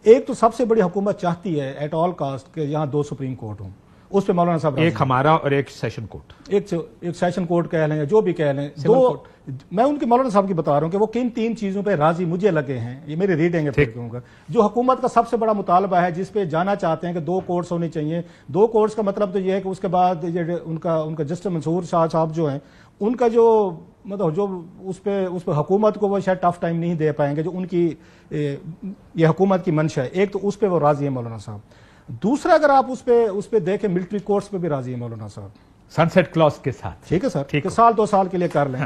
ایک تو سب سے بڑی حکومت چاہتی ہے ایٹ آل کاسٹ کہ یہاں 2 سپریم کورٹ ہوں، اس پہ مولانا صاحب ایک ہمارا اور ایک سیشن کورٹ، ایک سیشن کورٹ کہہ لیں یا جو بھی کہہ لیں، دو میں ان کے مولانا صاحب کی بتا رہا ہوں کہ وہ کن 3 چیزوں پہ راضی مجھے لگے ہیں، یہ میری ریڈنگ ہے پھر کہوں گا، جو حکومت کا سب سے بڑا مطالبہ ہے جس پہ جانا چاہتے ہیں کہ 2 کورٹس ہونے چاہیے۔ 2 کورٹس کا مطلب تو یہ ہے کہ اس کے بعد ان کا جسٹس منصور شاہ صاحب جو ہیں ان کا جو مطلب جو اس پہ حکومت کو وہ شاید ٹف ٹائم نہیں دے پائیں گے، جو ان کی یہ حکومت کی منشا ہے، ایک تو اس پہ وہ راضی ہے مولانا صاحب۔ دوسرا اگر آپ اس پہ دیکھیں ملٹری کورٹس پہ بھی راضی ہے مولانا صاحب، سن سیٹ کلاس کے ساتھ، ٹھیک ہے سر، کہ سال 2 سال کے لیے کر لیں،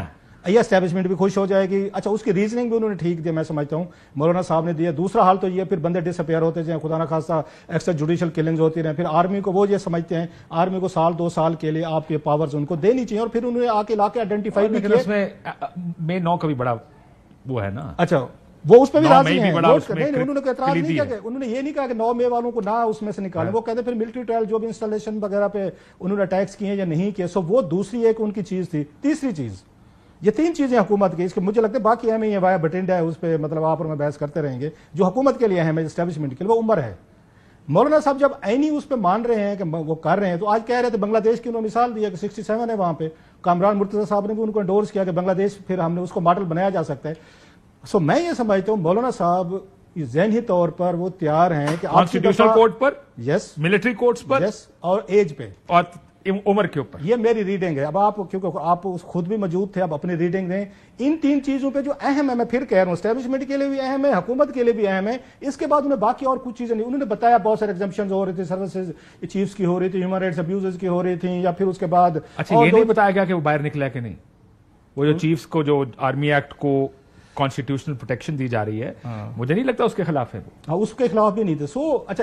یہ اسٹیبلشمنٹ بھی خوش ہو جائے گی۔ اچھا اس کی ریزننگ بھی انہوں نے ٹھیک دیا، میں سمجھتا ہوں مولانا صاحب نے دیا۔ دوسرا حال تو یہ پھر بندے ڈس اپیئر ہوتے جائیں، خدا نہ خواستہ ایکسٹرا جوڈیشل کلنگز ہوتی رہیں، پھر آرمی کو وہ یہ سمجھتے ہیں آرمی کو سال 2 سال کے لیے آپ کے پاورز ان کو دینی چاہیے، اور پھر انہوں نے آ کے آئیڈینٹیفائی بھی کیا۔ اس میں 9 کا بھی بڑا وہ ہے نا، اچھا وہ اس پہ بھی راضی ہیں، انہوں نے اعتراض نہیں کیا، کہ انہوں نے یہ نہیں کہا کہ 9 مئی والوں کو نہ اس میں سے نکالیں، وہ کہتے ہیں پھر ملٹری ٹرائل جو بھی انسٹالیشن وغیرہ پہ انہوں نے اٹیکس کیے یا نہیں کیے، سو وہ دوسری ایک ان کی چیز تھی۔ تیسری چیز، یہ 3 چیزیں حکومت کی، اس کے مجھے لگتا ہے باقی اہم یہ وایا بٹنڈا ہے، اس پہ مطلب آپ اور میں بحث کرتے رہیں گے، جو حکومت کے لیے اہم ہے اسٹیبلشمنٹ کے لیے وہ عمر ہے۔ مولانا صاحب جب عینی اس پہ مان رہے ہیں کہ وہ کر رہے ہیں، تو آج کہہ رہے تھے بنگلہ دیش کی انہوں نے مثال دیا کہ 67 ہے وہاں پہ، کامران مرتضی صاحب نے بھی ان کو انڈورس کیا کہ بنگلہ دیش پھر ہم نے اس کو ماڈل بنایا جا سکتا ہے۔ سو میں یہ سمجھتا ہوں مولانا صاحب ذہنی طور پر وہ تیار ہیں کہ کانسٹیٹیوشنل کورٹ پر، یس، ملٹری کورٹس پر، یس، اور ایج پہ اور عمر کے اوپر۔ یہ میری ریڈنگ ہے۔ اب آپ کیونکہ آپ خود بھی موجود تھے، اب اپنی ریڈنگ دیں۔ ان 3 چیزوں پہ جو اہم ہے، میں پھر کہہ رہا ہوں اسٹیبلشمنٹ کے لیے بھی اہم ہے، حکومت کے لیے بھی اہم ہے، اس کے بعد انہیں باقی اور کچھ چیزیں نہیں، انہوں نے بتایا بہت سارے ایگزمپشنز ہو رہے تھے، سروسز چیفز کی ہو رہی تھی، ہیومن رائٹس ابیوزز کی ہو رہی تھیں، یا پھر اس کے بعد اچھا یہ نہیں بتایا گیا کہ وہ باہر نکلا کہ نہیں، وہ جو چیفز کو جو آرمی ایکٹ کو کانسٹیٹیوشنل پروٹیکشن دی جا رہی ہے، مجھے نہیں لگتا اس کے خلاف ہے وہ، اس کے خلاف بھی نہیں تھے۔ سو اچھا